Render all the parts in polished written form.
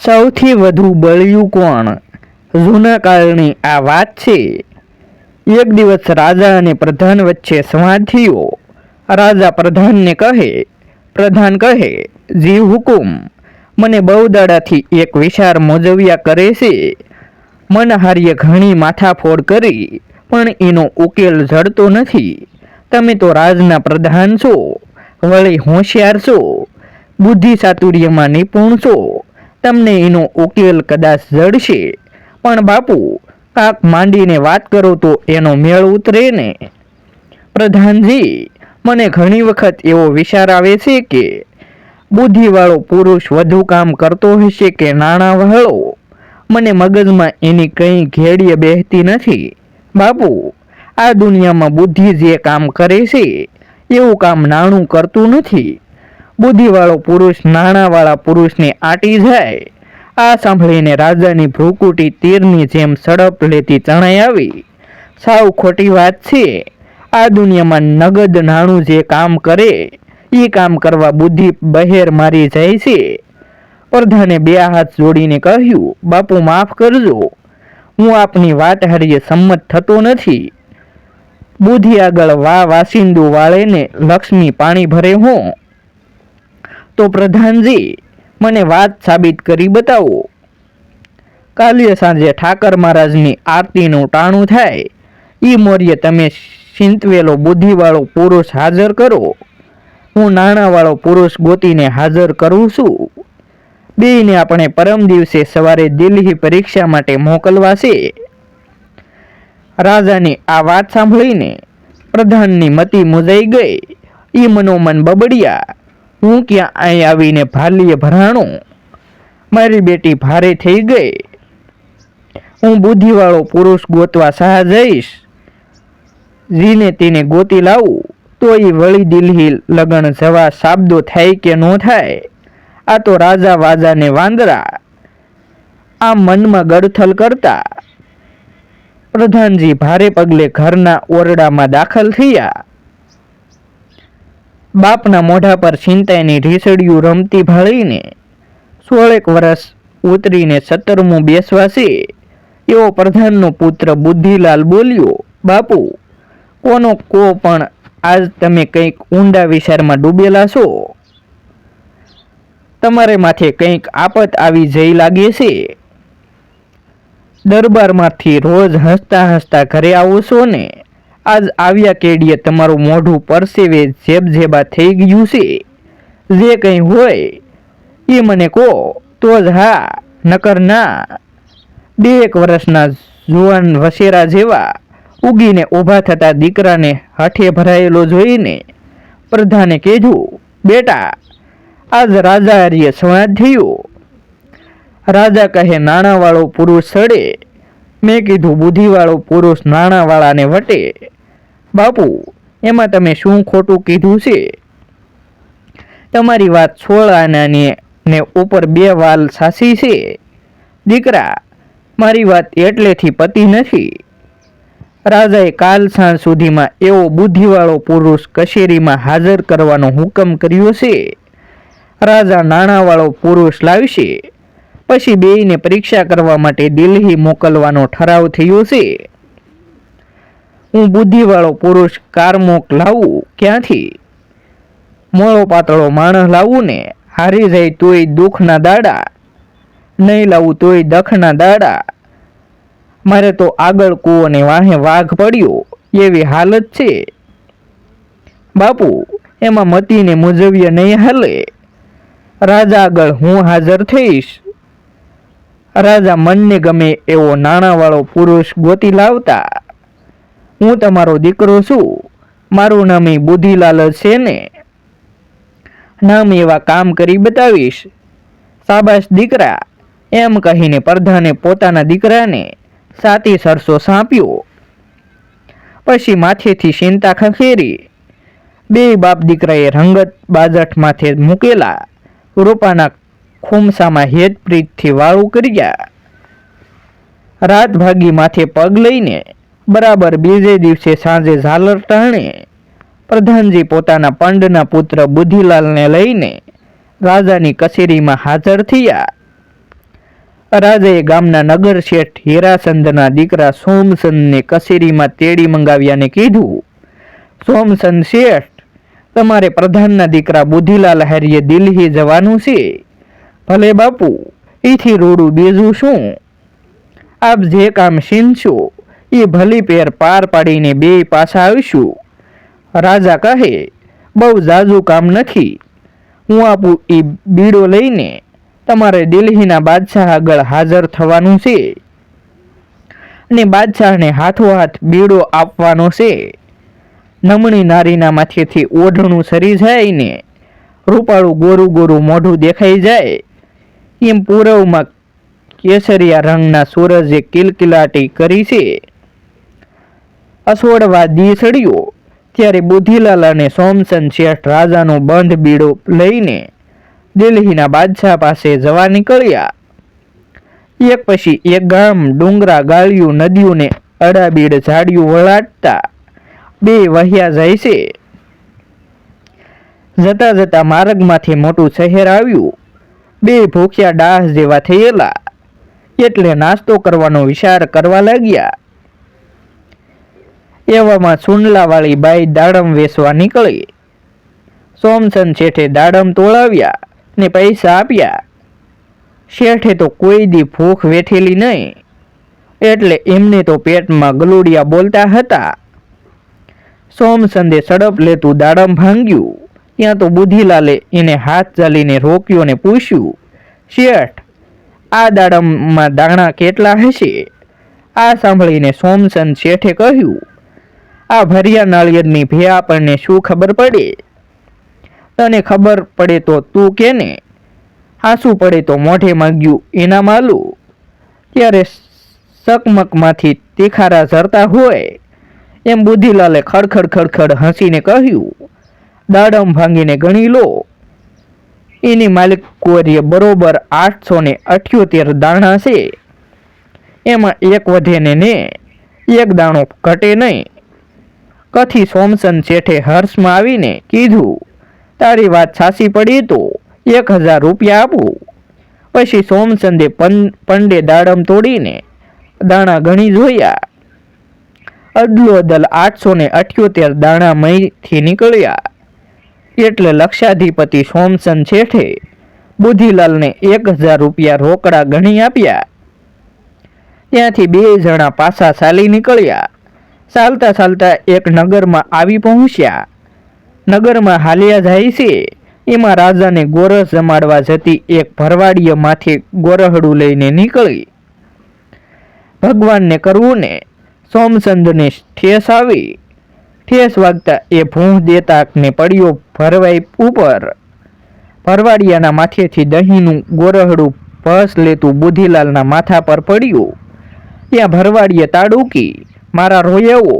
સૌથી વધુ બળ્યું કોણ? જૂના કાળની આ વાત છે. એક દિવસ રાજા અને પ્રધાન વચ્ચે સંવાદ થયો. રાજા પ્રધાન કહે, જી હુકુમ, મને બહુ દાડાથી એક વિચાર મોજવ્યા કરે છે. મનહારીએ ઘણી માથાફોડ કરી, પણ એનો ઉકેલ જડતો નથી. તમે તો રાજના પ્રધાન છો, વળી હોશિયાર છો, બુદ્ધિ ચાતુર્યમાં નિપુણ છો, તમને એનો ઉકેલ કદાચ જડશે. પણ બાપુ, કાક માંડીને વાત કરો તો એનો મેળ ઉતરે ને. પ્રધાનજી, મને ઘણી વખત એવો વિચાર આવે છે કે બુદ્ધિવાળો પુરુષ વધુ કામ કરતો હશે કે નાણાંવાળો. મને મગજમાં એની કંઈ ઘેડીએ બેહતી નથી. બાપુ, આ દુનિયામાં બુદ્ધિ જે કામ કરે છે એવું કામ નાણું કરતું નથી. બુદ્ધિવાળો પુરુષ નાણાંવાળા પુરુષને આંટી જાય. આ સાંભળીને રાજાની ભ્રુકુટી તીરની જેમ સડપ લેતી ચણાઈ આવી. સાવ ખોટી વાત છે. આ દુનિયામાં નગદ નાણું જે કામ કરે એ કામ કરવા બુદ્ધિ બહેર મારી જાય છે. પ્રધાને બે હાથ જોડીને કહ્યું, બાપુ માફ કરજો, હું આપની વાત હારીએ સંમત થતો નથી. બુદ્ધિ આગળ વાસિંદુ વાળે ને લક્ષ્મી પાણી ભરે હું. તો પ્રધાનજી, મને વાત સાબિત કરી બતાવો. કાલે સાંજે ઠાકર મહારાજની આરતીનું ટાણું થાય, એ મોર્ય તમે ચિંતવેલો બુદ્ધિવાળો પુરુષ હાજર કરો. હું નાણાંવાળો પુરુષ ગોતીને હાજર કરું છું. બેયને આપણે પરમ દિવસે સવારે દિલ્હી પરીક્ષા માટે મોકલવા છે. રાજાની આ વાત સાંભળીને પ્રધાનની મતિ મૂંઝાઈ ગઈ. એ મનોમન બબડ્યા, હું ક્યાં અહીં આવીને ભાલીએ ભરાણું? મારી બેટી ભારે થઈ ગઈ. હું બુદ્ધિવાળો પુરુષ ગોતવા શાહ જઈશ. જીને તેને ગોતી લાવું તો એ વળી દિલ્હી લગન જવા સાબદો થાય કે ન થાય. આ તો રાજા વાજાને વાંદરા. આ મનમાં ગડથલ કરતા પ્રધાનજી ભારે પગલે ઘરના ઓરડામાં દાખલ થયા. બાપના મોઢા પર ચિંતાની ઢીસડિયું રમતી ભાળીને 16 વર્ષ ઉતરીને 17મું બેસવા છે એવો પ્રધાનનો પુત્ર બુદ્ધિલાલ બોલ્યો, બાપુ, કોનો કો પણ આજ તમે કંઈક ઊંડા વિચારમાં ડૂબેલા છો. તમારે માથે કંઈક આફત આવી જઈ લાગે છે. દરબારમાંથી રોજ હસતા હસતા ઘરે આવો છો ને, આજ આવ્યા કેડીએ તમારું મોઢું પરસેવે જેબજેબા થઈ ગયું છે. જે કંઈ હોય એ મને કહો તો જ હા, નકર ના. 2 વર્ષના જુવાન વસેરા જેવા ઉગીને ઊભા થતા દીકરાને હાથે ભરાયેલો જોઈને પ્રધાને કીધું, બેટા, આજ રાજા હારીએ સંવાદ થયો. રાજા કહે, નાણાંવાળો પુરુષ સડે. મેં કીધું, બુદ્ધિવાળો પુરુષ નાણાંવાળાને વટે. બાપુ, એમાં તમે શું ખોટું કીધું છે? તમારી વાત 16 આનાની ને ઉપર 2 વાલ સાચી છે. દીકરા, મારી વાત એટલેથી પતી નથી. રાજાએ કાલ સાંજ સુધીમાં એવો બુદ્ધિવાળો પુરુષ કચેરીમાં હાજર કરવાનો હુકમ કર્યો છે. રાજા નાણાંવાળો પુરુષ લાવશે, પછી બેયને પરીક્ષા કરવા માટે દિલ્હી મોકલવાનો ઠરાવ થયો છે. હું બુદ્ધિવાળો પુરુષ કારમોક લાવું ક્યાંથી? મોળો પાતળો માણસ લાવું ને હારી જાય તોય દુઃખના દાડા, નહીં લાવું તોય દખના દાડા. મારે તો આગળ કૂવો ને વાહે વાઘ પડ્યો એવી હાલત છે. બાપુ, એમાં મતીને મૂંઝવ્ય નહીં હાલે. રાજા આગળ હું હાજર થઈશ. રાજા મનને ગમે એવો નાણાંવાળો પુરુષ ગોતી લાવતા. હું તમારો દીકરો છું. મારું નામ બુદ્ધિલાલ છે ને. નામ એવા કામ કરી બતાવીશ. શાબાશ દીકરા, એમ કહીને પ્રધાને પોતાના દીકરાને સાતી સરસો સાંપ્યો. પછી માથેથી ચિંતા ખખેરી. 2 બાપ દીકરાએ રંગત બાજટ માથે મૂકેલા રૂપાના ખુમસામાં હેતપ્રીતથી વાળું કર્યા. રાત ભાગી માથે પગ લઈને બરાબર બીજે દિવસે સાંજે ઝાલર ટાણે પ્રધાનજી પોતાના પંડના પુત્ર બુદ્ધિલાલને લઈને રાજાની કચેરીમાં હાજર થયા. રાજાએ ગામના નગર શેઠ હીરાચંદના દીકરા સોમચંદને કચેરીમાં તેડી મંગાવ્યાને કીધું, સોમચંદ શેઠ, તમારે પ્રધાનના દીકરા બુધીલાલ હારીએ દિલ્હી જવાનું છે. ભલે બાપુ, એથી રોડું બીજું શું? આપ જે કામ સીનશો એ ભલી પેર પાર પાડીને બે પાછા આવીશું. રાજા કહે, બહુ જાજુ કામ નથી. હું આપું એ બીડો લઈને તમારે દિલ્હીના બાદશાહ આગળ હાજર થવાનું છે અને બાદશાહને હાથોહાથ બીડો આપવાનો છે. નમણી નારીના માથેથી ઓઢણું સરી જાય ને રૂપાળું ગોરું ગોરું મોઢું દેખાઈ જાય એમ પૂરવમાં કેસરિયા રંગના સૂરજે કિલકિલાટી કરી છે. અસોડવા દી સડ્યો ત્યારે બુધીલાલ અને સોમચંદ શેઠ રાજાનો બંધ બીડો લઈને દિલ્હીના બાદશાહ પાસે જવા નીકળ્યા. એક પછી એક ગામ, ડુંગરા, ગાળિયું, નદીઓને અડાબીડ ઝાડિયું વળાટતા બે વહ્યા જાય છે. જતા જતા માર્ગમાંથી મોટું શહેર આવ્યું. બે ભૂખ્યા ડાહ જેવા થયેલા એટલે નાસ્તો કરવાનો વિચાર કરવા લાગ્યા. એવામાં સુંડલાવાળી બાઈ દાડમ વેચવા નીકળી. સોમચંદ શેઠે દાડમ તોળાવ્યા ને પૈસા આપ્યા. શેઠે તો કોઈ દી ભૂખ વેઠેલી નહીં એટલે એમને તો પેટમાં ગલુડિયા બોલતા હતા. સોમચંદે સડપ લેતું દાડમ ભાંગ્યું. ત્યાં તો બુધીલાલે એને હાથ ચાલીને રોક્યો ને પૂછ્યું, શેઠ, આ દાડમમાં દાણા કેટલા હશે? આ સાંભળીને સોમચંદ શેઠે કહ્યું, આ ભર્યા નાળિયેરની ભે આપણને શું ખબર પડે? તને ખબર પડે તો તું કે ને, હાસું પડે તો મોઢે માગ્યું એના માલું. ત્યારે શકમકમાંથી તીખારા ઝરતા હોય એમ બુધીલાલે ખડખડ ખડખડ હસીને કહ્યું, દાડમ ભાંગીને ગણી લો. એની માલિકોરીએ બરોબર 878 દાણા છે. એમાં એક વધે ને એક દાણો ઘટે નહીં. કથી સોમચંદ શેઠે હર્ષમાં આવીને કીધું, તારી વાત સાચી પડી તો 1000 રૂપિયા આપું. પછી સોમચંદે પંડે દાડમ તોડીને દાણા ગણી જોયા. અદલો અદલ 878 દાણા મહીથી નીકળ્યા. એટલે લક્ષાધિપતિ સોમચંદ શેઠે બુધીલાલને 1000 રૂપિયા રોકડા ગણી આપ્યા. ત્યાંથી બે જણા પાછા ચાલી નીકળ્યા. ચાલતા ચાલતા એક નગરમાં આવી પહોંચ્યા. નગરમાં હાલ્યા જાય છે એમાં રાજાને ગોરસ જમાડવા જતી એક ભરવાડીય માથે ગોરહડું લઈને નીકળી. ભગવાનને કરવું ને સોમચંદને ઠેસ આવી. ઠેસ વાગતા એ ભૂંહ દેતાકને પડ્યો ભરવાઈ ઉપર. ભરવાડિયાના માથેથી દહીંનું ગોરહડું ભસ લેતું બુધીલાલના માથા પર પડ્યું. ત્યાં ભરવાડીએ તાડુકી, મારા રોયાઓ,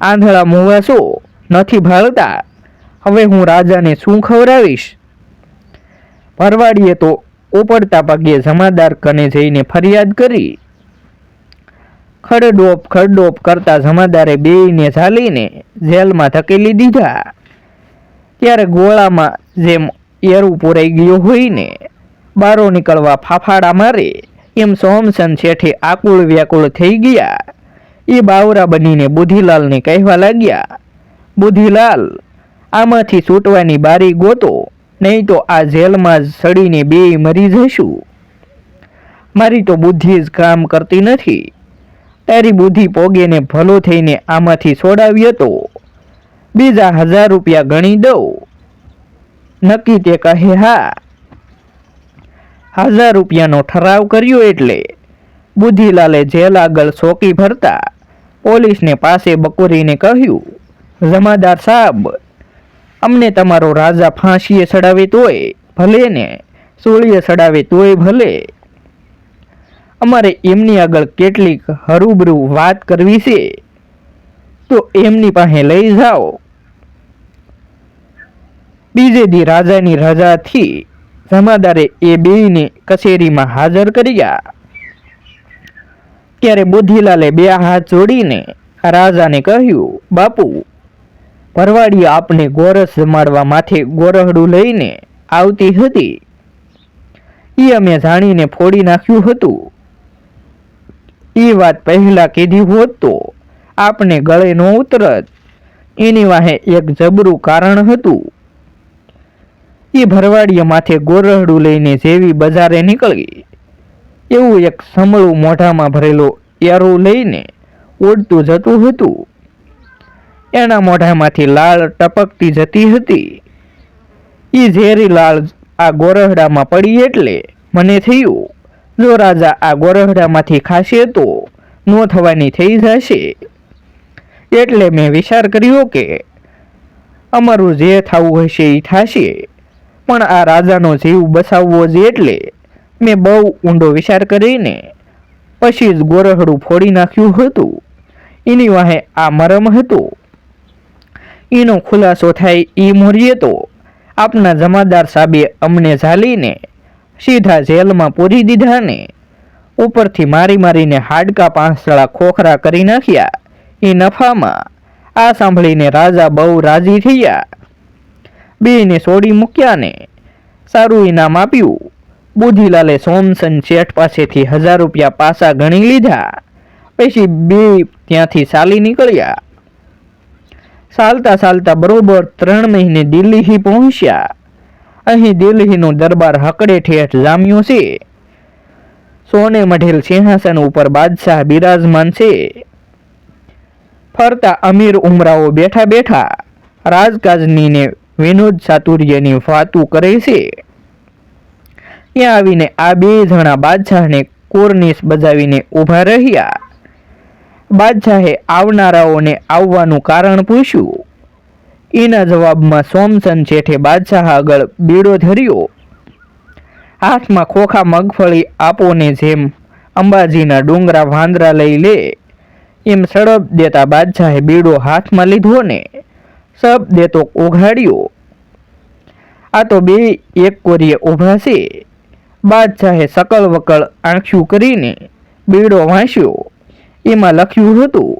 આંધળા મુવાસો નથી ભાળતા, હવે હું રાજાને શું ખવડાવીશ? ભરવાડીએ તો ઉપડતા પગે જમાદાર કને જઈને ફરિયાદ કરી. ખડડોપ કરતા જમાદારે બેયને ઝાલીને જેલમાં ધકેલી દીધા. ત્યારે ગોળામાં જેમ એરું પૂરાઈ ગયો હોય ને બારો નીકળવા ફાફાડા મારે એમ સોમચંદ શેઠે આકુળ વ્યાકુળ થઈ ગયા. એ બાવરા બનીને બુધીલાલને કહેવા લાગ્યા, બુધીલાલ, આમાંથી છૂટવાની બારી ગોતો, નહીં તો આ જેલમાં જ સડીને બેય મરી જઈશું. મારી તો બુદ્ધિ જ કામ કરતી નથી. તારી બુદ્ધિ પોગેને ભલો થઈને આમાંથી છોડાવ્યો તો બીજા 1000 રૂપિયા ગણી દઉં. નક્કી તે કહે હા. 1000 રૂપિયાનો ઠરાવ કર્યો એટલે બુધીલાલે જેલ આગળ ચોકી ભરતા પોલીસને પાસે બકોરીને કહ્યું, જમાદાર સાહેબ, અમને તમારો રાજા ફાંસીએ ચડાવે તોય ભલે ને સૂળીએ ચડાવે તોય ભલે. અમારે એમની આગળ કેટલીક હરૂબરૂ વાત કરવી છે તો એમની પાસે લઈ જાઓ. બીજે દી રાજાની રજાથી જમાદારે એ બેયને કચેરીમાં હાજર કર્યા. ત્યારે બુધીલાલે બે હાથ જોડીને રાજાને કહ્યું, બાપુ, ભરવાડી આપને ગોરસ જમાડવા માથે ગોરહડું લઈને આવતી હતી. એ અમે જાણીને ફોડી નાખ્યું હતું. એ વાત પહેલા કીધી હોત તો આપને ગળે ન ઉતરત. એની વાહે એક જબરું કારણ હતું. એ ભરવાડીયા માથે ગોરહડું લઈને જેવી બજારે નીકળી એવું એક સમળું મોઢામાં ભરેલો એરું લઈને ઉડતું જતું હતું. એના મોઢામાંથી લાળ ટપકતી જતી હતી. એ ઝેરી લાળ આ ગોરહડામાં પડી એટલે મને થયું, જો રાજા આ ગોરહડામાંથી ખાશે તો નો થવાની થઈ જશે. એટલે મેં વિચાર કર્યો કે અમારું જે થવું હશે એ થશે, પણ આ રાજાનો જીવ બચાવવો જ. એટલે મેં બહુ ઊંડો વિચાર કરીને પછી જ ગોરહડું ફોડી નાખ્યું હતું. એની વાહે આ મરમ હતું. એનો ખુલાસો થાય એ મોરીએ તો આપના જમાદાર સાહેબે અમને ઝાલીને સીધા જેલમાં પૂરી દીધા ને ઉપરથી મારી મારીને હાડકા પાંસળા ખોખરા કરી નાખ્યા. એ નફામાં આ સાંભળીને રાજા બહુ રાજી થયા. બેને છોડી મૂક્યા ને સારું ઇનામ આપ્યું. બુધીલાલે સોમસન શેઠ પાસેથી 1000 રૂપિયા પાછા ગણી લીધા. પછી બે ત્યાંથી ચાલી નીકળ્યા. ચાલતા ચાલતા બરોબર 3 મહિને દિલ્હી પહોંચ્યા. અહીં દિલ્હીનો દરબાર હકડે ઠેઠ જામ્યો છે. સોને મઢેલ સિંહાસન ઉપર બાદશાહ બિરાજમાન છે. ફરતા અમીર ઉમરાઓ બેઠા બેઠા રાજકાજની ને વિનોદ ચાતુર્યની વાતું કરે છે. ત્યાં આવીને આ બે જણા બાદશાહને કોરનીશ બજાવીને ઊભા રહ્યા. બાદશાહે આવનારાઓને આવવાનું કારણ પૂછ્યું. એના જવાબમાં સોમસન શેઠે બાદશાહ આગળ બીડો ધર્યો. હાથમાં ખોખા મગફળી આપોને જેમ અંબાજીના ડુંગરા વાંદરા લઈ લે એમ સડપ દેતા બાદશાહે બીડો હાથમાં લીધો ને સબ દેતો ઓઘાડ્યો. આ તો બે એક કોરીએ ઊભા છે. બાદશાહે સકલ વકલ આંખ્યું કરીને બીડો વાંચ્યો. એમાં લખ્યું હતું,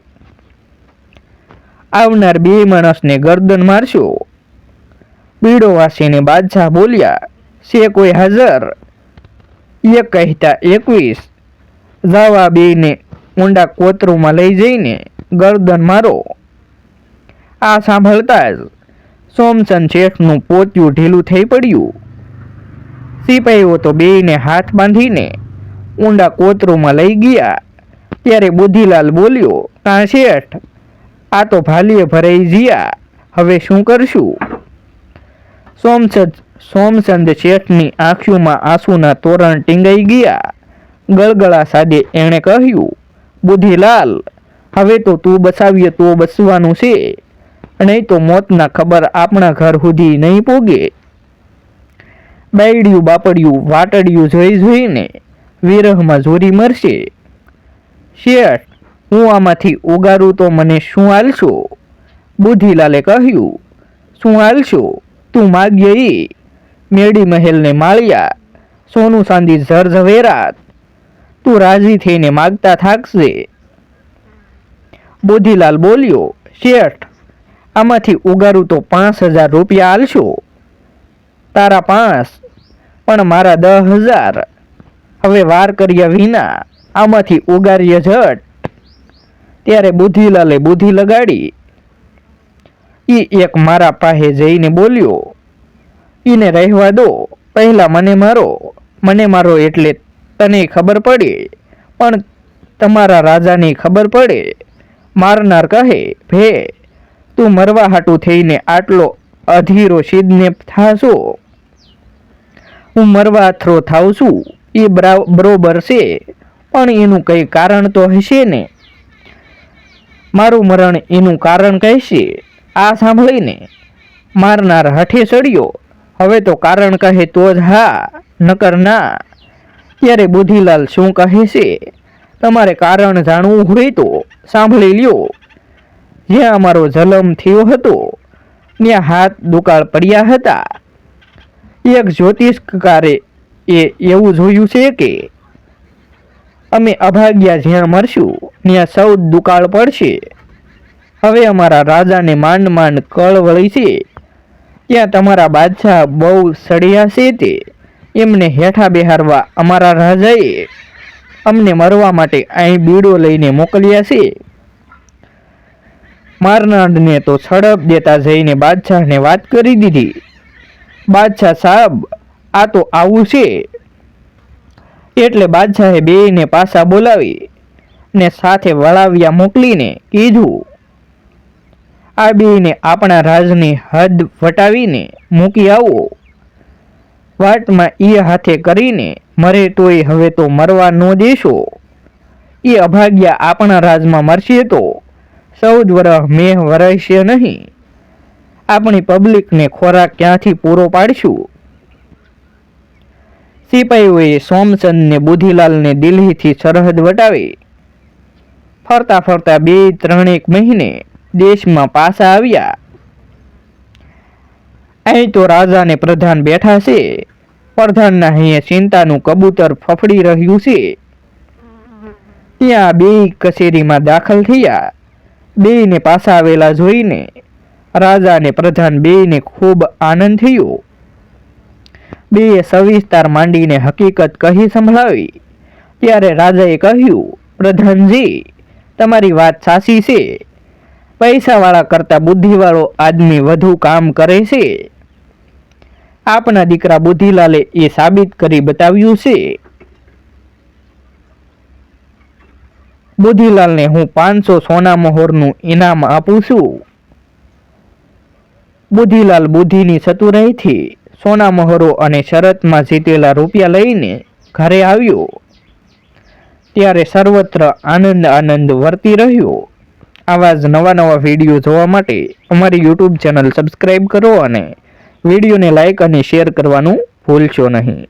આવનાર બે માણસને ગરદન મારશો. બીડો વાંચીને બાદશાહ બોલ્યા, છે કોઈ હાજર? એક કહેતા 21. જાવા બેને ઊંડા કોતરૂમાં લઈ જઈને ગરદન મારો. આ સાંભળતા જ સોમસન શેઠનું પોતિયું ઢીલું થઈ પડ્યું. સિપાહીઓ તો બેયને હાથ બાંધીને ઊંડા કોતરૂમાં લઈ ગયા. ત્યારે બુધીલાલ બોલ્યો, કાં શેઠ, આ તો ભાલીએ ભરાઈ જ્યા, હવે શું કરશું? સોમચંદ શેઠની આંખોમાં આંસુના તોરણ ટીંગાઈ ગયા. ગળગળા સાદે એણે કહ્યું, બુધીલાલ, હવે તો તું બચાવીએ તો બચવાનું છે, નહીં તો મોતના ખબર આપણા ઘર સુધી નહીં પોગે. બાયડિયું બાપડિયું વાટડિયું જોઈ જોઈને વિરહમાં જોરી મરશે. શેઠ, હું આમાંથી ઉગારું તો મને શું હાલશો? બુધીલાલે કહ્યું, શું હાલશો? તું માગ્ય એ મેડી મહેલને માળિયા, સોનું ચાંદી જર ઝવેરાત, તું રાજી થઈને માગતા થાકશે. બુધીલાલ બોલ્યો, શેઠ, આમાંથી ઉગારું તો 5000 રૂપિયા હાલશો. તારા 5 પણ મારા 10,000. હવે વાર કર્યા વિના આમાંથી ઉગારીએ ઝટ. ત્યારે બુધીલાલે બુદ્ધિ લગાડી. ઈ એક મારા પાસે જઈને બોલ્યો, ઈને રહેવા દો, પહેલા મને મારો એટલે તને ખબર પડે, પણ તમારા રાજાને ખબર પડે. મારનાર કહે, ભે, તું મરવા હાટું થઈને આટલો અધીરો સિદ્ધને થાશો. હું મરવા અથરો થાઉં છું એ બરોબર છે, પણ એનું કઈ કારણ તો હશે ને. મારું મરણ એનું કારણ કહેશે. આ સાંભળીને મારનાર હઠે ચડ્યો. હવે તો કારણ કહે તો જ હા, નકર ના. ત્યારે બુધીલાલ શું કહે છે? તમારે કારણ જાણવું હોય તો સાંભળી લ્યો. જ્યાં અમારો જન્મ થયો હતો ત્યાં હાથ દુકાળ પડ્યા હતા. એક જ્યોતિષકારે એવું જોયું છે કે અમે અભાગ્યા જ્યાં મરશું ત્યાં 14 દુકાળ પડશે. હવે અમારા રાજાને માંડ કળ વળી છે. ત્યાં તમારા બાદશાહ બહુ સડ્યા છે તે એમને હેઠા બેહારવા અમારા રાજાએ અમને મરવા માટે અહીં બીડો લઈને મોકલ્યા છે. મારનારને તો ઝડપ દેતા જઈને બાદશાહને વાત કરી દીધી. બાદશાહ સાહેબ, આ તો આવું છે. એટલે બાદશાહે બેયને પાછા બોલાવી ને સાથે વળાવ્યા મોકલીને કીધું, આ બેયને આપણા રાજની હદ વટાવીને મૂકી આવો. વાટમાં એ હાથે કરીને મરે તોય હવે તો મરવા ન દેશો. એ અભાગ્યા આપણા રાજમાં મરશે તો 14 વર્ષ મેહ વરસશે નહીં. આપણી પબ્લિકને ખોરાક ક્યાંથી પૂરો પાડશું? સિપાહીઓએ સોમચંદને બુધીલાલને દિલ્હીથી સરહદ વટાવી ફરતા ફરતા 2-3 મહિને દેશમાં પાછા આવ્યા. અહીં તો રાજા ને પ્રધાન બેઠા છે. પ્રધાનના અહીંયા ચિંતાનું કબૂતર ફફડી રહ્યું છે. ત્યાં બેય કચેરીમાં દાખલ થયા. બેયને પાછા આવેલા જોઈને રાજા અને પ્રધાન બેયને ખૂબ આનંદ થયો. બેયે સવિસ્તાર માંડીને હકીકત કહી સંભળાવી. ત્યારે રાજાએ કહ્યું, પ્રધાનજી, તમારી વાત સાચી છે. પૈસાવાળા કરતાં બુદ્ધિવાળો આદમી વધુ કામ કરે છે. આપના દીકરા બુદ્ધિલાલે એ સાબિત કરી બતાવ્યું છે. બુદ્ધિલાલને હું 500 સોના મોહરનું ઇનામ આપું છું. બુદ્ધિલાલ બુદ્ધિની ચતુરાઈથી સોના મોહરો અને શરતમાં જીતેલા રૂપિયા લઈને ઘરે આવ્યો. ત્યારે સર્વત્ર આનંદ વર્તી રહ્યો. આવા જ નવા વિડીયો જોવા માટે અમારી YouTube ચેનલ સબસ્ક્રાઈબ કરો અને વિડીયોને લાઈક અને શેર કરવાનું ભૂલશો નહીં.